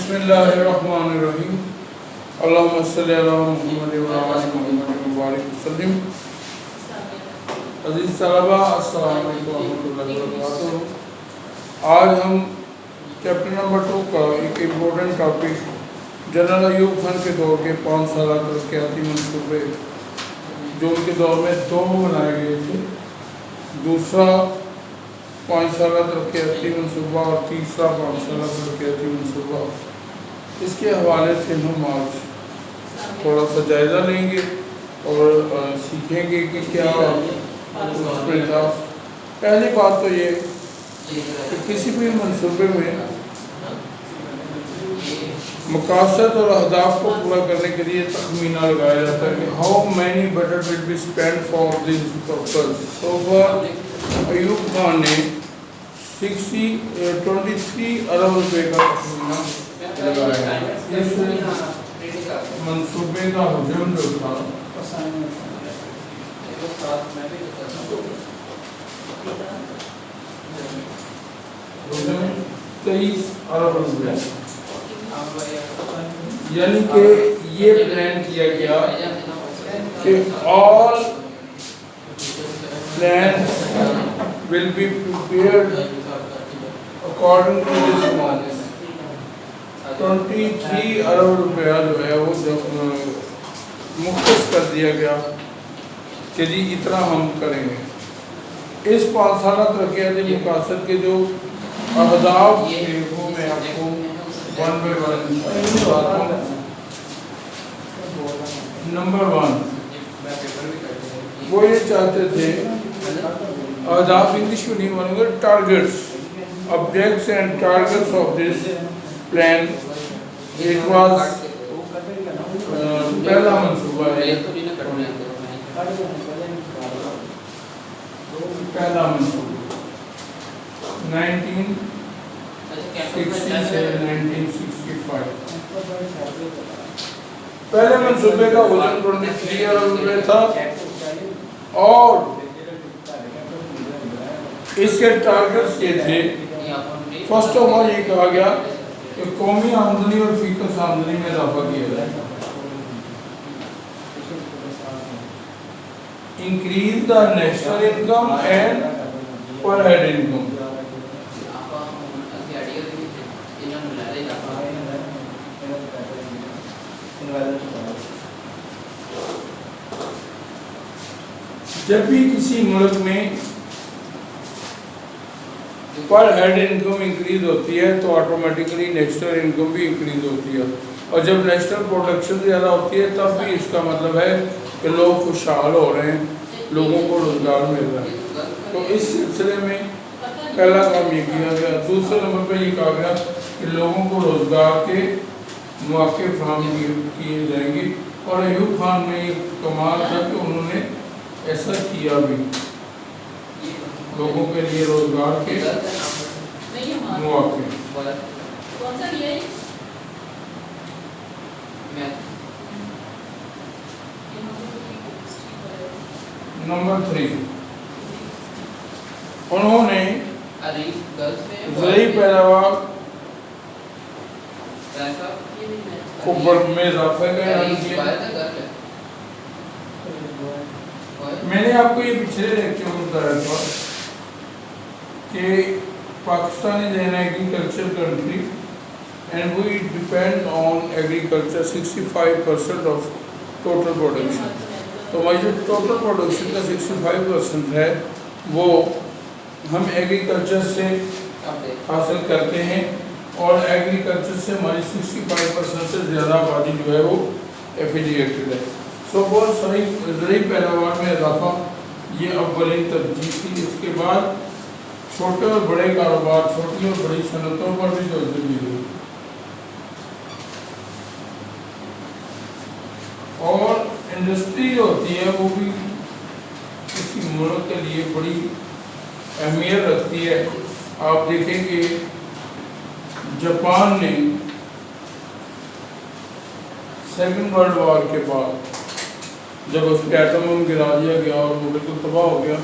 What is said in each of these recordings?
بسم اللہ الرحمن الرحیم اللہم صلی علی محمد و علی محمد مبارک وسلم. عزیز طلبہ السلام علیکم ورحمۃ اللہ وبرکاتہ. آج ہم چیپٹر نمبر 2 کا ایک important topic general Ayub Khan کے دور کے 5 سالہ ترقیاتی منصوبے جو ان کے دور میں 2 بنائے گئے تھے، دوسرا 5 سالہ ترقیاتی منصوبہ اور تیسرا 5 سالہ ترقیاتی منصوبہ، اس کے حوالے سے ہم آج تھوڑا سا جائزہ لیں گے اور سیکھیں گے کہ کیا اس میں تھا. پہلی بات تو یہ کہ کسی بھی منصوبے میں مقاصد اور اہداف کو پورا کرنے کے لیے تخمینہ لگایا جاتا ہے کہ how many budget will be spend for this purpose. So for Ayub Khan نے 23 ارب روپے کا تخمینہ لگایا. اس منصوبے کا حجم جو تھا 23 ارب روپے، یعنی کہ یہ پلان کیا گیا کہ all plans will be prepared according to this amount. 23 ارب روپیہ جو ہے وہ مختص کر دیا گیا کہ جی اتنا ہم کریں گے. اس 5 سالہ ترقیاتی مقاصد کے جو اہداف تھے وہ میں آپ کو 1 by 1 بتاتا ہوں. نمبر 1 وہ یہ چاہتے تھے، اہداف انگلش میں نہیں بنیں گے، targets, objects and targets of this plan. It was پہلا منصوبہ ہے، پہلا منصوبہ 1960 سے 1965. پہلے منصوبے کا وزن 23 ارب روپے تھا اور اس کے ٹارگیٹس یہ تھے. فرسٹ آف آل یہ کہا گیا کہ قومی آمدنی اور فی کس آمدنی میں اضافہ کیا جائے. Increase the national income and per head income. جب بھی کسی ملک میں پر ہیڈ انکم انکریز ہوتی ہے تو آٹومیٹکلی نیشنل انکم بھی انکریز ہوتی ہے، اور جب نیشنل پروڈکشن زیادہ ہوتی ہے تب بھی اس کا مطلب ہے کہ لوگ خوشحال ہو رہے ہیں، لوگوں کو روزگار مل رہا ہے. تو اس سلسلے میں پہلا کام یہ کیا گیا. دوسرے نمبر پہ یہ کہا گیا کہ لوگوں کو روزگار کے مواقع فراہم کیے جائیں گے، اور ایوب خان میں یہ کمال تھا کہ انہوں نے ایسا کیا بھی، لوگوں کے لیے روزگار کے مواقع. نمبر 3 انہوں نے زرعی پیداوار کو میں اضافہ کا اعلان کیا. میں نے آپ کو یہ پچھلے لیکچر میں بتایا تھا کہ Pakistan is an agricultural country and we depend on agriculture 65% of total production. تو ہماری جو ٹوٹل پروڈکشن کا 65% ہے وہ ہم ایگریکلچر سے حاصل کرتے ہیں، اور ایگریکلچر سے ہماری 65% سے زیادہ آبادی جو ہے وہ ایفیلیٹڈ ہے. سو وہ زرعی پیداوار میں اضافہ یہ اولین ترجیح تھی. اس کے بعد چھوٹے اور بڑے کاروبار، چھوٹی اور بڑی صنعتوں پر بھی توجہ دی گئی، اور انڈسٹری جو ہوتی ہے وہ بھی کسی ملک کے لیے بڑی اہمیت رکھتی ہے. آپ دیکھیں کہ جاپان نے سیکنڈ ورلڈ وار کے بعد جب اس کے ایٹم بم گرا دیا گیا اور وہ بالکل تباہ ہو گیا،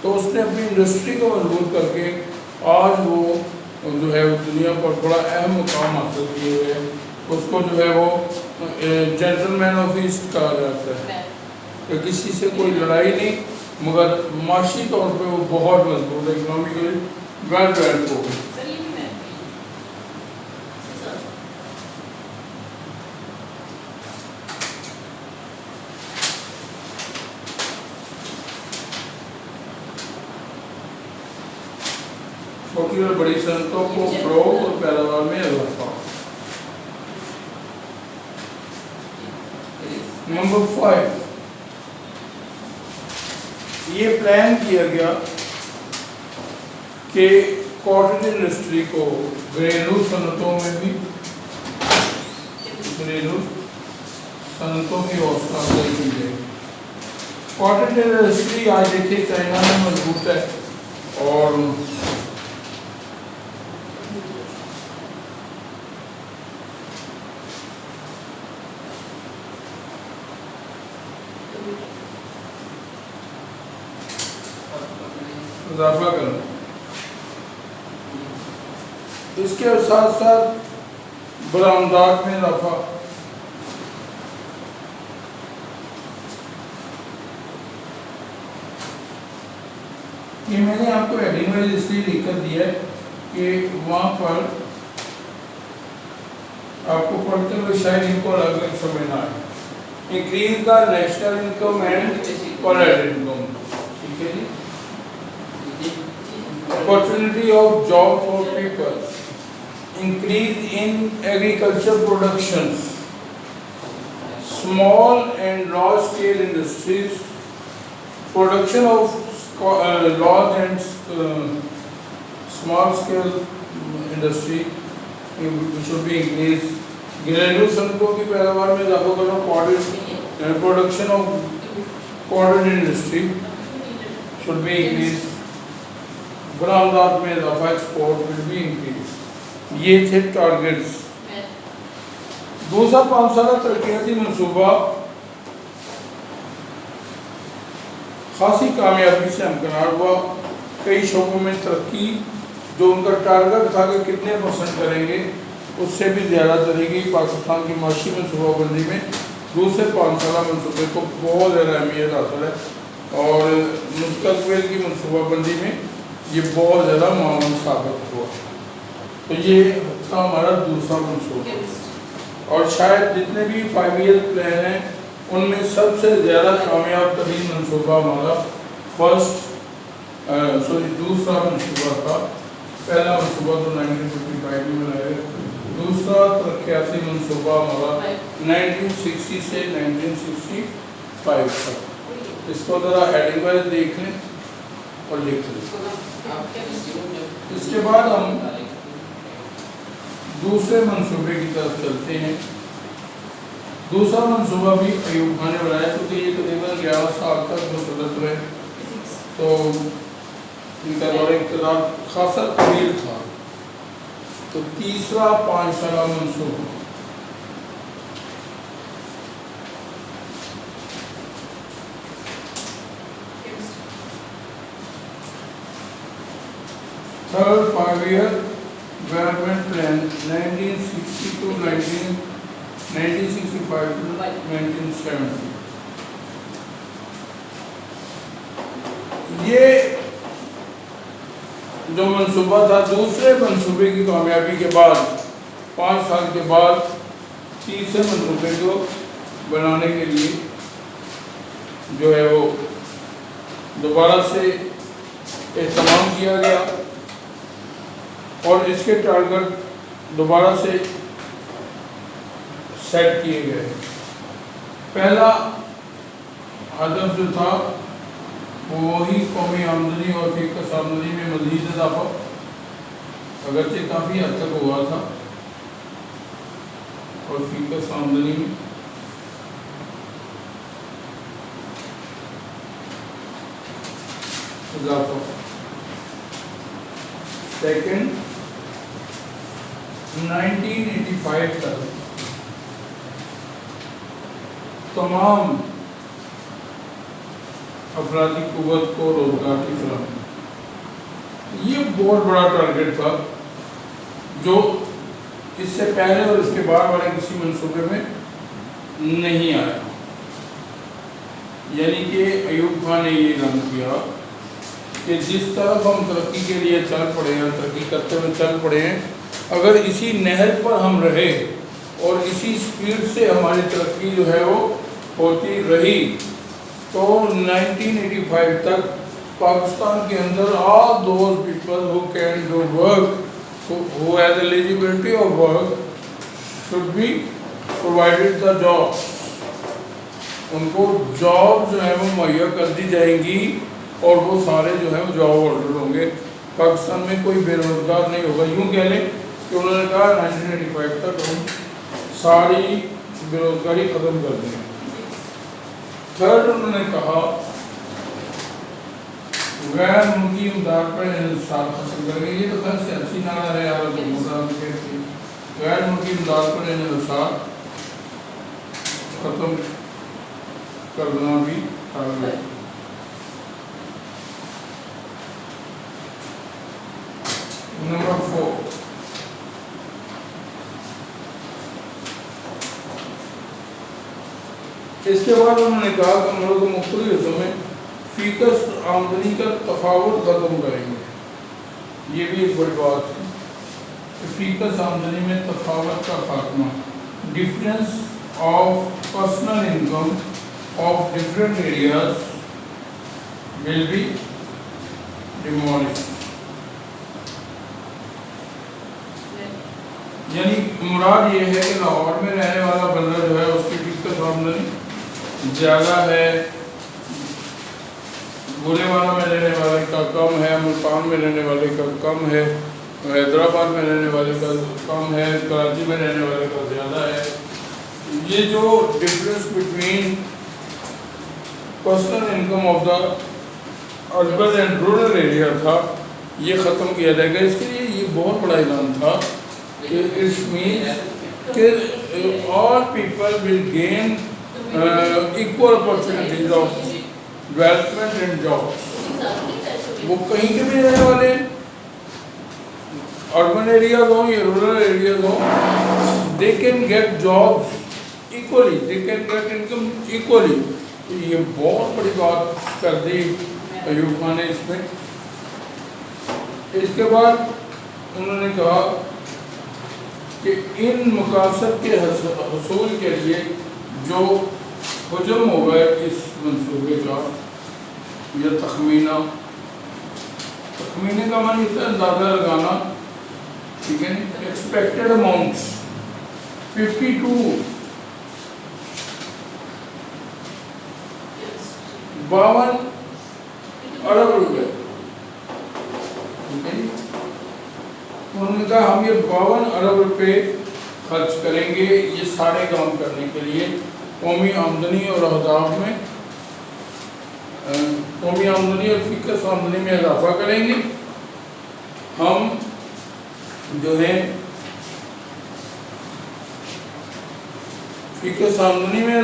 تو اس نے اپنی انڈسٹری کو مضبوط کر کے آج وہ جو ہے وہ دنیا پر بڑا اہم مقام حاصل کیے ہوئے ہیں. اس کو جو ہے وہ جینٹل مین آف ایسٹ کہا جاتا ہے کہ کسی سے کوئی لڑائی نہیں، مگر معاشی طور پہ وہ بہت مضبوط ہے، اکنامکلی ویل ڈیولپڈ ہو گئی. چھوٹی اور بڑی صنعتوں کو فروغ اور پیداوار میں اضافہ. نمبر 5، یہ پلان کیا گیا کہ کاٹن انڈسٹری کو گھریلو صنعتوں میں بھی گھریلو صنعتوں کی حوصلہ افزائی کی جائے. کاٹن انڈسٹری آج دیکھیے چائنا میں مضبوط ہے اور اضافہ کرنا. اس کے ساتھ ساتھ برآمدات میں اضافہ. یہ میں نے آپ کو ہیڈنگ وائز اس لیے لکھ کر دیا ہے کہ وہاں پر آپ کو پڑھتے ہوئے شاید ان کو الگ الگ سمجھنا ہے. Increase the national income and per head income. ٹھیک ہے جی. Opportunity of job for people, increase in agriculture productions, small and large scale industries, production of large and small scale industry should be increased. گھریلو صنعتوں کی پیداوار میں اضافہ کرنا. Cotton production of cotton industry should be increased. برآمدات میں اضافہ. Export will be increased. یہ تھے ٹارگیٹس. دوسرا 5 سالہ ترقیاتی منصوبہ خاصی کامیابی سے ہمکنار ہوا. کئی شعبوں میں ترقی جو ان کا ٹارگیٹ تھا کہ کتنے % کریں گے اس سے بھی زیادہ چلے گی. پاکستان کی معاشی منصوبہ بندی میں دوسرے 5 سالہ منصوبے کو بہت زیادہ اہمیت حاصل ہے اور مستقبل کی منصوبہ بندی میں یہ بہت زیادہ معاون ثابت ہوا. تو یہ تھا ہمارا دوسرا منصوبہ اور شاید جتنے بھی 5 ایئر پلان ہیں ان میں سب سے زیادہ کامیاب ترین منصوبہ ہمارا دوسرا منصوبہ تھا. پہلا منصوبہ تو 1955 میں بنایا ہے. دوسرا ترقیاتی منصوبہ ہمارا 1960 سے 1965 تھا. اس کو ذرا ہیڈنگ وائز دیکھ لیں اور لکھ لیں. اس کے بعد ہم دوسرے منصوبے کی طرف چلتے ہیں. دوسرا منصوبہ بھی ایوب خان نے بنایا کیونکہ یہ تقریباً 11 سال تک مسلط رہے تو ان کا دور اقتدار خاصا طویل تھا. تو تیسرا 5 سالہ منصوبہ Third 5-year development plan 1960 to 1965 to 1970. یہ جو منصوبہ تھا دوسرے منصوبے کی کامیابی کے بعد 5 سال کے بعد تیسرے منصوبے کو بنانے کے لیے جو ہے وہ دوبارہ سے اہتمام کیا گیا اور اس کے ٹارگٹ دوبارہ سے سیٹ کیے گئے. پہلا ہدف جو تھا وہی قومی آمدنی اور فیکس آمدنی میں مزید اضافہ، اگرچہ کافی حد تک ہوا تھا، اور فیکس آمدنی میں اضافہ. سیکنڈ 1985 تک تمام افرادی قوت کو روزگار کی فراہمی. یہ بہت بڑا ٹارگیٹ تھا جو اس سے پہلے اور اس کے بعد والے کسی منصوبے میں نہیں آیا. یعنی کہ ایوب خان نے یہ اعلان کیا کہ جس طرف ہم ترقی کے لیے چل پڑے ہیں، ترقی کرتے ہوئے چل پڑے ہیں، اگر اسی نہج پر ہم رہے اور اسی سپیڈ سے ہماری ترقی جو ہے وہ ہوتی رہی تو 1985 تک پاکستان کے اندر all those people who can do work, who has eligibility of work, should be provided the job. ان کو جاب جو ہے وہ مہیا کر دی جائیں گی اور وہ سارے جو ہے وہ جاب ہولڈر ہوں گے. پاکستان میں کوئی بے روزگار نہیں ہوگا. یوں کہہ لیں کہ انہوں نے کہا 1985 تک ہم ساری بے روزگاری ختم کر دیں گے. تھرڈ انہوں نے کہا غیر ملکی امداد پر انحصار ختم کریں گے. یہ تو خیر سیاسی نعرہ ہے یار، غیر ملکی امداد پر انحصار ختم کرنا بھی ہے. نمبر 4، اس کے بعد انہوں نے کہا کہ ملک کے مختلف حصوں میں فیکس آمدنی کا تفاوت ختم کریں گے. یہ بھی ایک بڑی بات ہے کہ فیکس آمدنی میں تفاوت کا خاتمہ، difference of personal income of different areas will be demolished. یعنی مراد یہ ہے کہ لاہور میں رہنے والا بندہ جو ہے اس کی فیکس آمدنی زیادہ ہے، گورے والا میں رہنے والے کا کم ہے، ملتان میں رہنے والے کا کم ہے، حیدرآباد میں رہنے والے کا کم ہے، کراچی میں رہنے والے کا زیادہ ہے. یہ جو difference between personal income of the urban and rural area تھا یہ ختم کیا جائے گا. اس کے لیے یہ بہت بڑا اعلان تھا کہ اس مینس کہ all people will gain equal opportunities of development and jobs. وہ کہیں کے بھی رہنے والے urban areas ہوں یا rural areas ہوں، they can get jobs equally, they can get income equally. یہ بہت بڑی بات کر دی ایوب خان نے اس میں. اس کے بعد انہوں نے کہا کہ ان مقاصد کے حصول کے لیے جو حجم ہوگا اس منصوبے کا یا تخمینہ کا معنی ہوتا ہے اندازہ لگانا، ٹھیک ہے. ایکسپیکٹڈ اماؤنٹس 52 ارب روپے. انہوں نے کہا ہم یہ 52 ارب روپے خرچ کریں گے یہ سارے کام کرنے کے لیے. قومی آمدنی اور اہداف میں قومی آمدنی اور فیکس آمدنی میں اضافہ کریں گے. ہم جو ہے فیکس آمدنی میں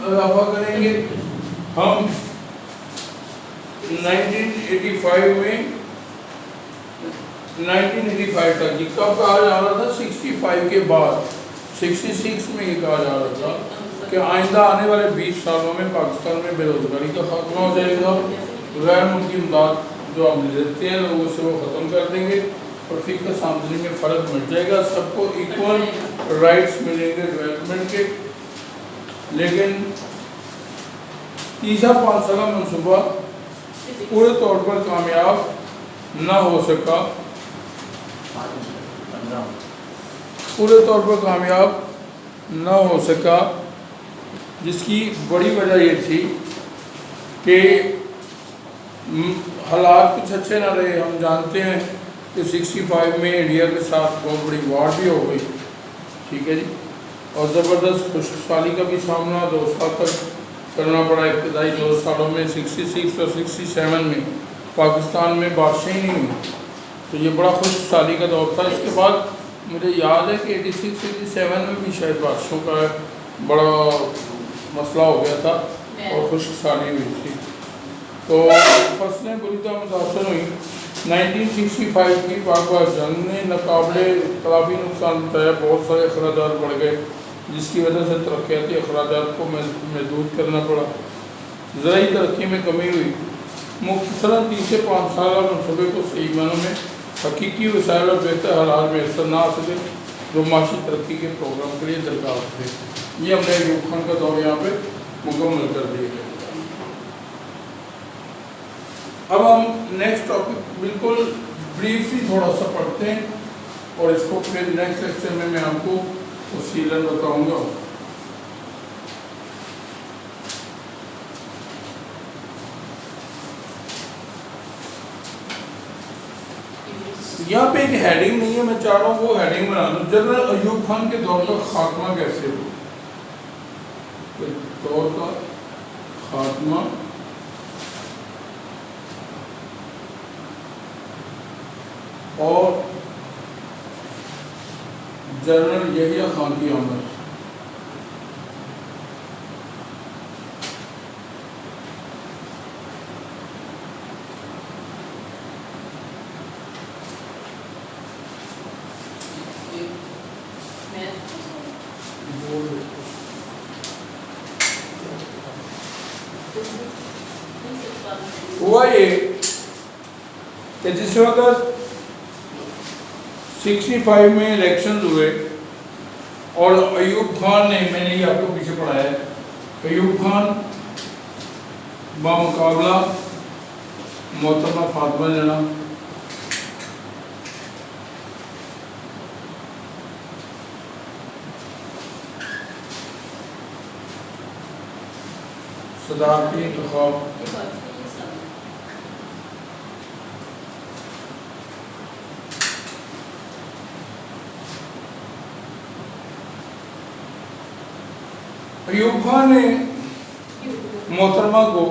اضافہ کریں گے. ہم 1985 میں 1985 تک، یہ کب کہا جا رہا تھا 65 کے بعد، 66 میں یہ کہا جا رہا تھا کہ آئندہ آنے والے 20 سالوں میں پاکستان میں بے روزگاری کا خاتمہ ہو جائے گا. غیر ملکی امداد جو ہم لیتے ہیں لوگوں سے وہ ختم کر دیں گے اور فیکس آمدنی میں فرق مٹ جائے گا. سب کو ایکول رائٹس ملیں گے ڈیولپمنٹ کے. لیکن تیسرا 5 سالہ منصوبہ پورے طور پر کامیاب نہ ہو سکا، جس کی بڑی وجہ یہ تھی کہ حالات کچھ اچھے نہ رہے. ہم جانتے ہیں کہ 65 میں انڈیا کے ساتھ بہت بڑی وار بھی ہو گئی، ٹھیک ہے جی، اور زبردست خشک سالی کا بھی سامنا 2 سال تک کرنا پڑا. ابتدائی 2 سالوں میں 66 اور 67 میں پاکستان میں بارشیں ہی نہیں ہوئی، تو یہ بڑا خشک سالی کا دور تھا. اس کے بعد مجھے یاد ہے کہ 86-87 میں بھی شاید بارشوں کا بڑا مسئلہ ہو گیا تھا اور خشک سالی ہوئی تھی. تو فصلیں بری طرح متاثر ہوئیں۔ 1965 کی پاک بھارت جنگ نے ناقابل کافی نقصان اٹھایا، بہت سارے اخراجات بڑھ گئے جس کی وجہ سے ترقیاتی اخراجات کو محدود کرنا پڑا، زرعی ترقی میں کمی ہوئی۔ مختصراً 3 سے 5 سالہ منصوبے کو صحیح معنوں میں حقیقی وسائل اور بہتر حالات میسر نہ آ سکے جو معاشی ترقی کے پروگرام کے لیے درکار تھے۔ یہ ہم نے ایوب خان کا دور یہاں پہ مکمل کر دیا ہے۔ اب ہم نیکسٹ ٹاپک بالکل بریفلی تھوڑا سا پڑھتے ہیں اور اس کو پھر نیکسٹ لیکچر میں آپ کو تفصیلاً بتاؤں گا۔ یہاں پہ ایک ہیڈنگ نہیں ہے، میں چاہ رہا ہوں وہ ہیڈنگ بنا دوں، جنرل ایوب خان کے دور کا خاتمہ کیسے ہوا۔ دور کا خاتمہ اور جنرل یحییٰ خان کی آمد۔ ہوا یہ کہ جس وقت 65 میں الیکشن ہوئے اور ایوب خان نے، میں نے یہ آپ کو پیچھے پڑھایا ہے، ایوب خان بامقابلہ محترمہ فاطمہ جناح صدارتی انتخاب ایوب خان نے محترمہ کو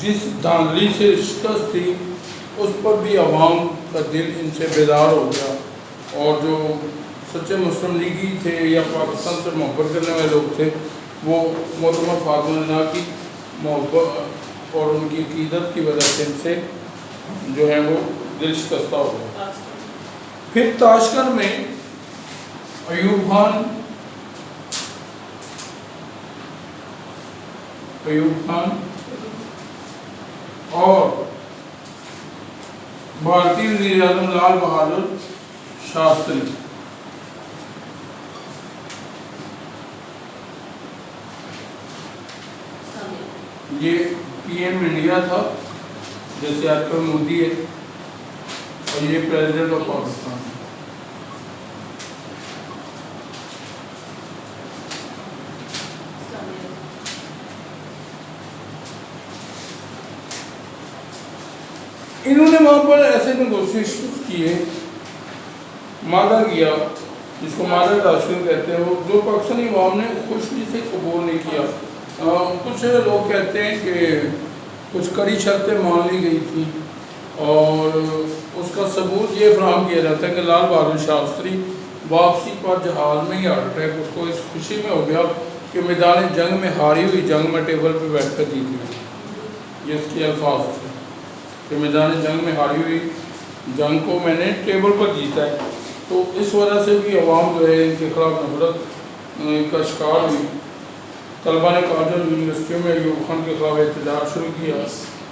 جس دھاندلی سے شکست تھی اس پر بھی عوام کا دل ان سے بیدار ہو گیا، اور جو سچے مسلم لیگی تھے یا پاکستان سے محبت کرنے والے لوگ تھے وہ محترمہ فاطمہ جناح کی محبت اور ان کی عقیدت کی وجہ سے ان سے جو ہے وہ دل شکستہ ہو گیا۔ پھر تاشقند میں ایوب خان اور بھارتی وزیر اعظم لال بہادر شاستری یہ پی ایم انڈیا تھا، جیسے آج کل مودی ہے، اور یہ پریزیڈنٹ آف پاکستان ہے۔ انہوں نے وہاں پر ایسے نیگوشیشن کیے، معاہدہ کیا جس کو معاہدہ تاشقند کہتے ہیں، وہ جو پاکستانی عوام نے خوشی سے قبول نہیں کیا۔ کچھ لوگ کہتے ہیں کہ کچھ کڑی شرطیں مان لی گئی تھی، اور اس کا ثبوت یہ فراہم کیا جاتا ہے کہ لال بہادر شاستری واپسی پر جہاز میں ہی ہارٹ اٹیک اس کو اس خوشی میں ہو گیا کہ میدان جنگ میں ہاری ہوئی جنگ میں ٹیبل پہ بیٹھ کر جیت گئی۔ یہ اس کے الفاظ تھے کہ میدان جنگ میں ہاری ہوئی جنگ کو میں نے ٹیبل پر جیتا ہے۔ تو اس وجہ سے بھی عوام جو ہے ان کے خلاف نفرت کا شکار ہوئی۔ طلبہ نے کالجوں یونیورسٹیوں میں ایوب خان کے خلاف احتجاج شروع کیا۔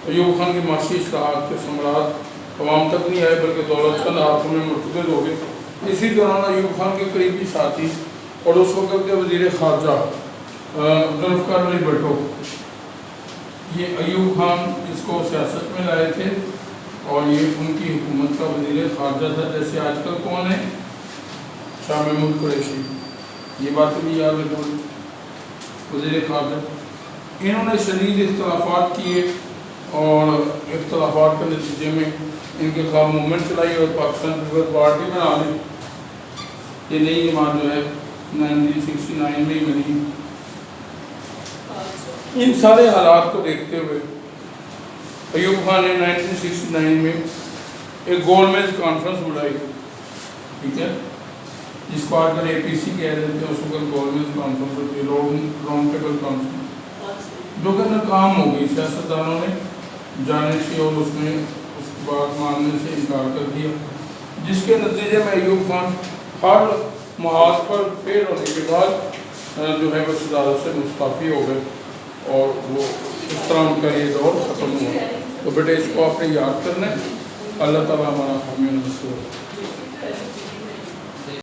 ایوب خان کی معاشی اصلاحات کے ثمرات عوام تک نہیں آئے بلکہ دولت چند ہاتھوں میں مرتکز ہو گئے۔ اسی دوران ایوب خان کے قریبی ساتھی اور اس وقت کے وزیر خارجہ ذوالفقار علی بھٹو، یہ ایوب خان اس کو سیاست میں لائے تھے اور یہ ان کی حکومت کا وزیر خارجہ تھا۔ جیسے آج کل کون ہے؟ شاہ محمود قریشی، یہ باتیں بھی یاد رکھو، وزیر خارجہ۔ انہوں نے شدید اختلافات کیے اور اختلافات کے نتیجے میں ان کے خلاف موومنٹ چلائی اور پاکستان پیپلز پارٹی بنا لی۔ یہ نئی جماعت جو ہے 1969 میں ہی بنی۔ ان سارے حالات کو دیکھتے ہوئے ایوب خان نے 1969 میں ایک گول میز کانفرنس بلائی، ٹھیک ہے، جس کو آج کل APC کہہ دیتے ہیں، اس وقت گول میز کانفرنس ہوتی ہے، راؤنڈ ٹیبل کانفرنس۔ جو کہ ناکام ہو گئی، سیاستدانوں نے جانے سے اور اس نے اس بات ماننے سے انکار کر دیا، جس کے نتیجے میں ایوب خان ہر محاذ پر فیل ہونے کے بعد جو ہے وہ صدارت سے مستعفی ہو گئے اور وہ اس طرح ان کا یہ دور ختم ہوا۔ تو بیٹے اس کو آپ نے یاد کرنا ہے۔ اللہ تعالیٰ ہمارا حامی و ناصر ہو۔